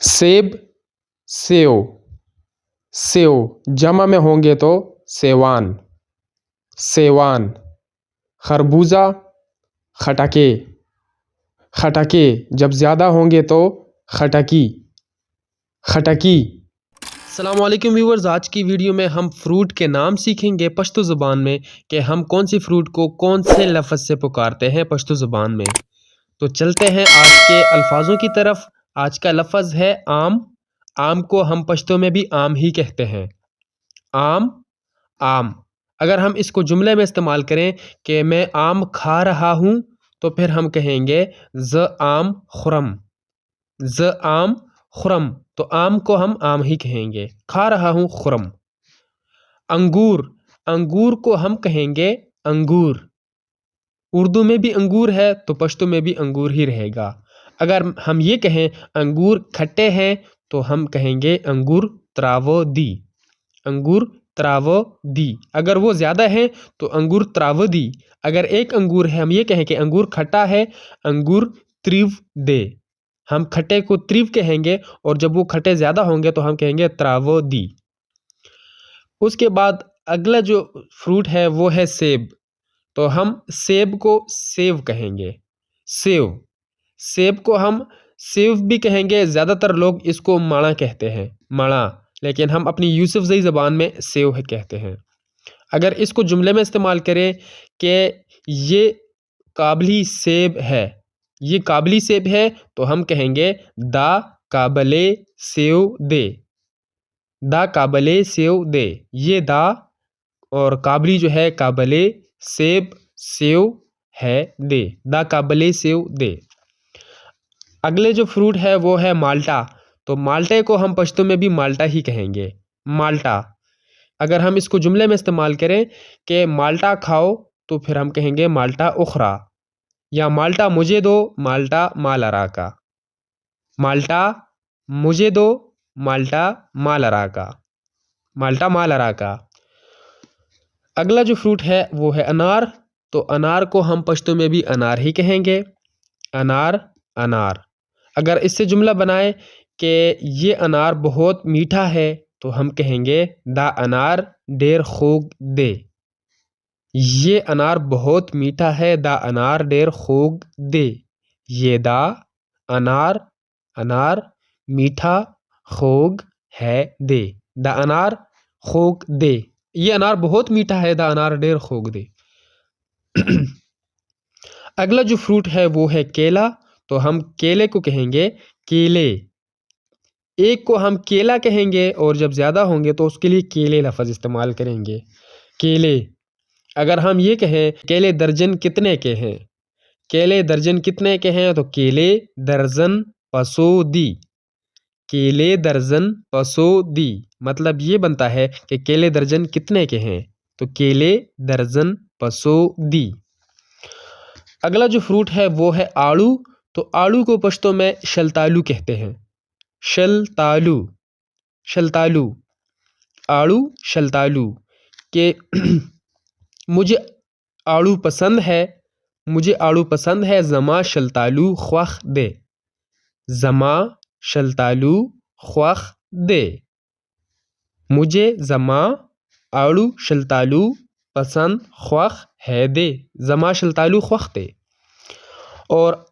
सेब, save, save जमा में होंगे तो सेवान, सेवान। खरबूजा, खटाके, खटाके जब ज़्यादा होंगे तो खटकी, खटकी। अस्सलामुअलैकुम व्यूवर्स, आज की वीडियो में हम फ्रूट के नाम सीखेंगे पश्तो ज़ुबान में कि हम कौन सी फ्रूट को कौन से लफ्ज़ से पुकारते हैं पश्तो ज़ुबान में। तो चलते हैं आज के अल्फाजों की तरफ। आज का लफ्ज़ है आम। आम को हम पश्तो में भी आम ही कहते हैं। आम, आम। अगर हम इसको जुमले में इस्तेमाल करें कि मैं आम खा रहा हूँ, तो फिर हम कहेंगे ज़ आम खुरम, ज़ आम खुरम। तो आम को हम आम ही कहेंगे, खा रहा हूँ खुरम। अंगूर, अंगूर को हम कहेंगे अंगूर। उर्दू में भी अंगूर है तो पश्तो में भी अंगूर ही रहेगा। अगर हम ये कहें अंगूर खट्टे हैं तो हम कहेंगे अंगूर त्रावो दी, अंगूर त्रावो दी। अगर वो ज़्यादा है तो अंगूर त्रावो दी। अगर एक अंगूर है, हम ये कहें कि अंगूर खट्टा है, अंगूर त्रिव दे। हम खट्टे को त्रिव कहेंगे और जब वो खट्टे ज़्यादा होंगे तो हम कहेंगे त्रावो दी। उसके बाद अगला जो फ्रूट है वो है सेब। तो हम सेब को सेव कहेंगे, सेव। सेब को हम सेव भी कहेंगे, ज़्यादातर लोग इसको माड़ा कहते हैं, माड़ा, लेकिन हम अपनी यूसुफज़ई ज़बान में सेव कहते हैं। अगर इसको जुमले में इस्तेमाल करें कि ये काबली सेब है, ये काबली सेब है, तो हम कहेंगे दा काबले सेव दे, दा काबले सेव दे। ये दा और काबली जो है काबले सेब, सेव है दे, दा काबले सेव दे। अगले जो फ्रूट है वो है माल्टा। तो माल्टे को हम पश्तो में भी माल्टा ही कहेंगे, माल्टा। अगर हम इसको जुमले में इस्तेमाल करें कि माल्टा खाओ, तो फिर हम कहेंगे माल्टा उखरा, या माल्टा मुझे दो, माल्टा माल अरा का, माल्टा मुझे दो, माल्टा माल अरा का, माल्टा माल अरा का। अगला जो फ्रूट है वो है अनार। तो अनार को हम पश्तो में भी अनार ही कहेंगे, अनार, अनार। अगर इससे जुमला बनाए कि ये अनार बहुत मीठा है, तो हम कहेंगे दा अनार डेर खूग दे, ये अनार बहुत मीठा है, दा अनार डेर खूग दे। ये दा अनार, अनार मीठा, खूग है दे, दा अनार खूग दे। ये अनार बहुत मीठा है, दा अनार डेर खूग दे। अगला जो फ्रूट है वो है केला। तो हम केले को कहेंगे केले। एक को हम केला कहेंगे और जब ज़्यादा होंगे तो उसके लिए केले लफ्ज़ इस्तेमाल करेंगे, केले। अगर हम ये कहें केले दर्जन कितने के हैं, केले दर्जन कितने के हैं, तो केले दर्जन पसो दी, केले दर्जन पसो दी। मतलब ये बनता है कि केले दर्जन कितने के हैं, तो केले दर्जन पसो दी। अगला जो फ्रूट है वो है आड़ू। तो आड़ू को पश्तो में शलतालू कहते हैं, शलतालू, शलतालू। आड़ू, शलतालू के मुझे आड़ू पसंद है, मुझे आड़ू पसंद है, जमा शलतालू ख्वाख दे, जमा शलतालू ख्वाख दे। मुझे जमा आड़ू शलतालू पसंद ख्वाख है दे, जमा शलतालू ख्वाख दे। और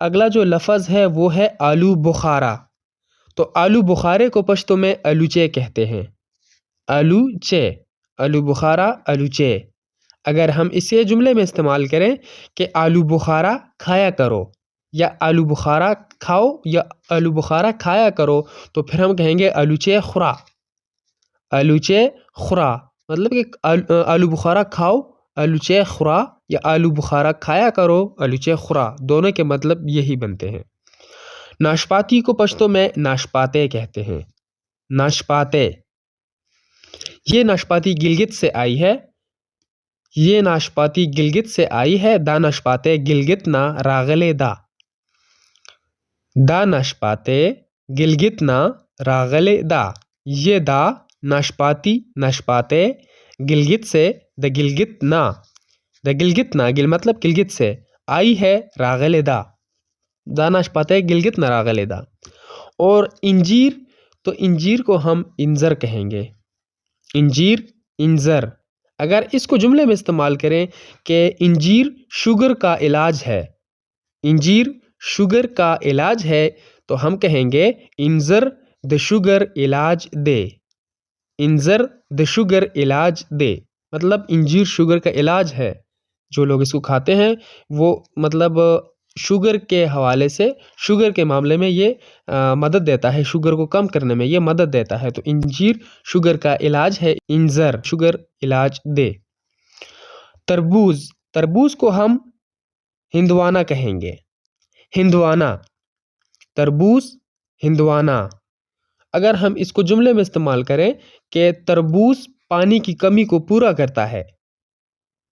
अगला जो लफ्ज़ है वो है आलू बुखारा। तो आलू बुखारे को पश्तो में आलूचे कहते हैं, आलूचे, आलू बुखारा, आलूचे। अगर हम इसे जुमले में इस्तेमाल करें कि आलू बुखारा खाया करो, या आलू बुखारा खाओ, या आलू बुखारा खाया करो, तो फिर हम कहेंगे आलूचे खुरा, आलूचे खुरा। मतलब कि आलू बुखारा खाओ, आलूचे खुरा, या आलू बुखारा खाया करो, आलूचे खुरा। दोनों के मतलब यही बनते हैं। नाशपाती को पश्तो में नाशपाते कहते हैं, नाशपाते। ये नाशपाती गिलगित से आई है, ये नाशपाती गिलगित से आई है, दा नाशपाते गिलगित ना रागले दा, दा नाशपाते गिलगित ना रागले दा। ये दा नाशपाती, नाशपाते गिलगित से, द गिलगित ना, द गिलगित ना, गिल मतलब गिलगित से, आई है रागले दा, दा नाशपाते गिलगित ना रागले दा। और इंजीर, तो इंजीर को हम इंजर कहेंगे, इंजीर, इंजर। अगर इसको जुमले में इस्तेमाल करें कि इंजीर शुगर का इलाज है, इंजीर शुगर का इलाज है, तो हम कहेंगे इंजर द शुगर इलाज दे, इंजर द शुगर इलाज दे। मतलब इंजीर शुगर का इलाज है, जो लोग इसको खाते हैं वो मतलब शुगर के हवाले से, शुगर के मामले में ये मदद देता है, शुगर को कम करने में ये मदद देता है। तो इंजीर शुगर का इलाज है, इंजर शुगर इलाज दे। तरबूज, तरबूज को हम हिंदवाना कहेंगे, हिंदवाना, तरबूज, हिंदवाना। अगर हम इसको जुमले में इस्तेमाल करें कि तरबूज पानी की कमी को पूरा करता है,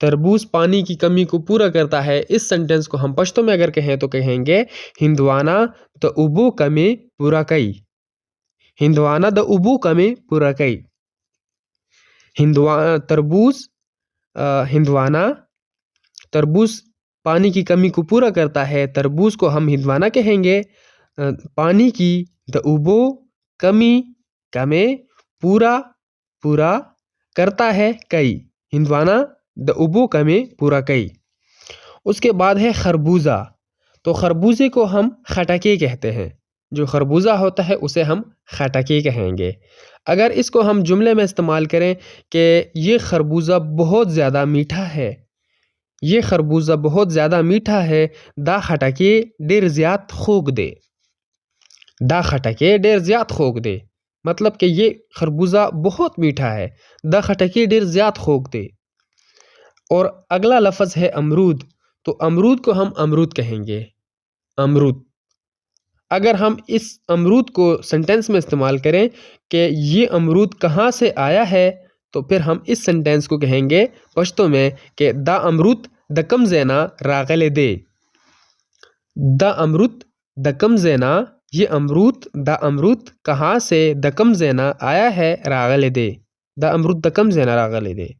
तरबूज पानी की कमी को पूरा करता है, इस सेंटेंस को हम पश्तो में अगर कहें तो कहेंगे हिंदवाना द उबो कमी पूरा कई, हिंदवाना द उबो कमी पूरा कई। तरबूज हिंदवाना, तरबूज पानी की कमी को पूरा करता है, तरबूज को हम हिंदवाना कहेंगे। पानी की द उबो कमी, कमे, पूरा, पूरा करता है कई, हिंदवाना द उबो कमे पूरा कई। उसके बाद है खरबूजा, तो खरबूजे को हम खटके कहते हैं, जो खरबूजा होता है उसे हम खटके कहेंगे। अगर इसको हम जुमले में इस्तेमाल करें कि ये खरबूजा बहुत ज़्यादा मीठा है, ये खरबूजा बहुत ज़्यादा मीठा है, दा खटके डेर ज़्याद खोक दे, दा खटके डेर ज़्याद खोक दे। मतलब कि ये खरबूजा बहुत मीठा है, दा खटके डेर ज़्याद खोक दे। और अगला लफ्ज़ है अमरूद, तो अमरूद को हम अमरूद कहेंगे, अमरूद। अगर हम इस अमरूद को सेंटेंस में इस्तेमाल करें कि ये अमरूद कहाँ से आया है, तो फिर हम इस सेंटेंस को कहेंगे पश्तो में कि दा अमरूद दकम ज़ैना रागले दे, दा अमरूद दकम ज़ैना, ये अमरूद, दा अमरूद कहाँ से, दकम ज़ैना आया है, रागले दे, दा अमरूद दकम ज़ैना रागले दे।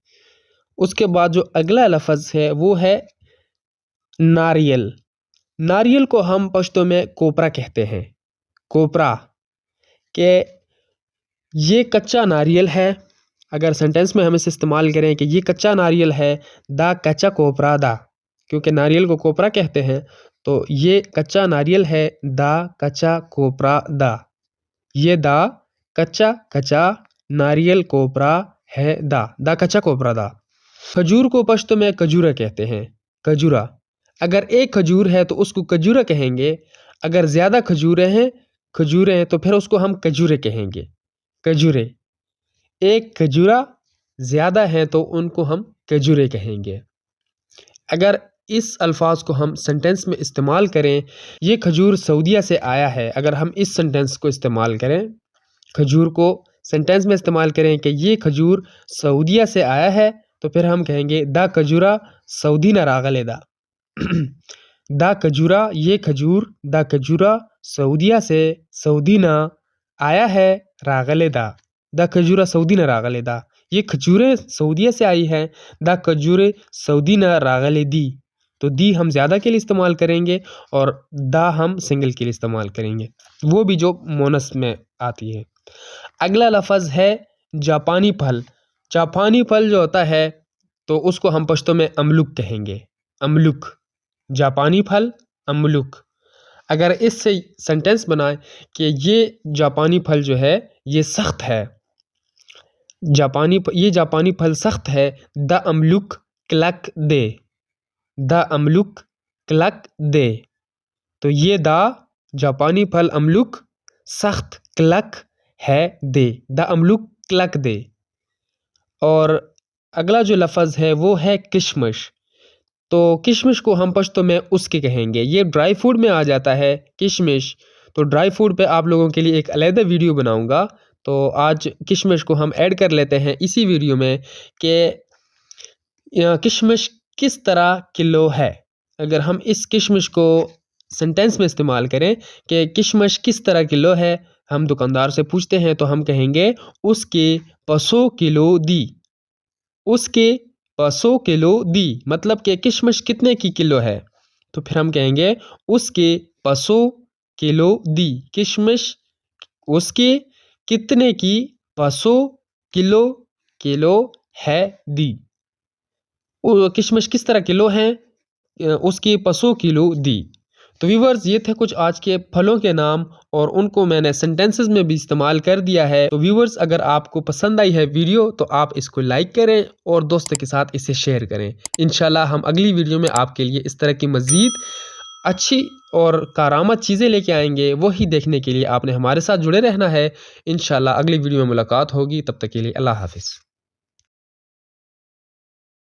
उसके बाद जो अगला लफ्ज़ है वो है नारियल, नारियल को हम पश्तो में कोपरा कहते हैं, कोपरा, के ये कच्चा नारियल है। अगर सेंटेंस में हम इसे इस्तेमाल करें कि ये कच्चा नारियल है, दा कच्चा कोपरा दा, क्योंकि नारियल को कोपरा कहते हैं, तो ये कच्चा नारियल है, दा कच्चा कोपरा दा, ये दा कच्चा, कच्चा नारियल कोपरा है, दा कच्चा कोपरा दा। खजूर को पश्तो में खजूरा कहते हैं, खजूरा। अगर एक खजूर है तो उसको खजूरा कहेंगे, अगर ज़्यादा खजूरें हैं तो फिर उसको हम खजूरे कहेंगे, खजूरे। एक खजूरा ज़्यादा है तो उनको हम खजूरे कहेंगे। अगर इस अल्फाज को हम सेंटेंस में इस्तेमाल करें, ये खजूर सऊदीया से आया है, अगर हम इस सेंटेंस को इस्तेमाल करें, खजूर को सेंटेंस में इस्तेमाल करें कि ये खजूर सऊदीया से आया है, तो फिर हम कहेंगे दा खजूरा सऊदी न रागले दा, दा खजूरा ये खजूर, दा खजूरा सऊदीया से, सऊदी ना आया है, रागले दा, दा खजूरा सऊदी ना रागले दा, ये खजूरें सऊदीया से आई हैं, दा खजूरें सऊदी ना रागले दी। तो दी हम ज़्यादा के लिए इस्तेमाल करेंगे और दा हम सिंगल के लिए इस्तेमाल करेंगे, वो भी जो मोनस में आती है। अगला लफ्ज़ है जापानी फल, जापानी फल जो होता है तो उसको हम पश्तो में अमलुक कहेंगे, अमलुक, जापानी फल अमलुक। अगर इससे सेंटेंस बनाए कि ये जापानी फल जो है ये सख्त है, ये जापानी फल सख्त है, द अमलुक क्लक दे, द अमलुक क्लक दे। तो ये दा जापानी फल अमलुक सख्त क्लक है दे, द अमलुक क्लक दे। और अगला जो लफ्ज़ है वो है किशमिश, तो किशमिश को हम पश्तो में उसके कहेंगे, ये ड्राई फूड में आ जाता है किशमिश। तो ड्राई फूड पे आप लोगों के लिए एक अलग वीडियो बनाऊंगा, तो आज किशमिश को हम ऐड कर लेते हैं इसी वीडियो में कि किशमिश किस तरह किलो है। अगर हम इस किशमिश को सेंटेंस में इस्तेमाल करें कि किशमिश किस तरह किलो है, हम दुकानदार से पूछते हैं तो हम कहेंगे उसके 500 किलो दी, उसके 500 किलो दी, मतलब कि किशमिश कितने की किलो है, तो फिर हम कहेंगे उसके 500 किलो दी, किशमिश उसके कितने की पसो किलो किलो है दी। किशमिश किस तरह किलो हैं, उसकी पसो किलो दी। तो व्यूवर्स ये थे कुछ आज के फलों के नाम और उनको मैंने सेंटेंसेस में भी इस्तेमाल कर दिया है। तो व्यूवर्स अगर आपको पसंद आई है वीडियो तो आप इसको लाइक करें और दोस्तों के साथ इसे शेयर करें। इंशाल्लाह हम अगली वीडियो में आपके लिए इस तरह की मज़ीद अच्छी और कारामद चीज़ें लेके आएंगे। वही देखने के लिए आपने हमारे साथ जुड़े रहना है। इंशाल्लाह अगली वीडियो में मुलाकात होगी, तब तक के लिए अल्लाह हाफिज़।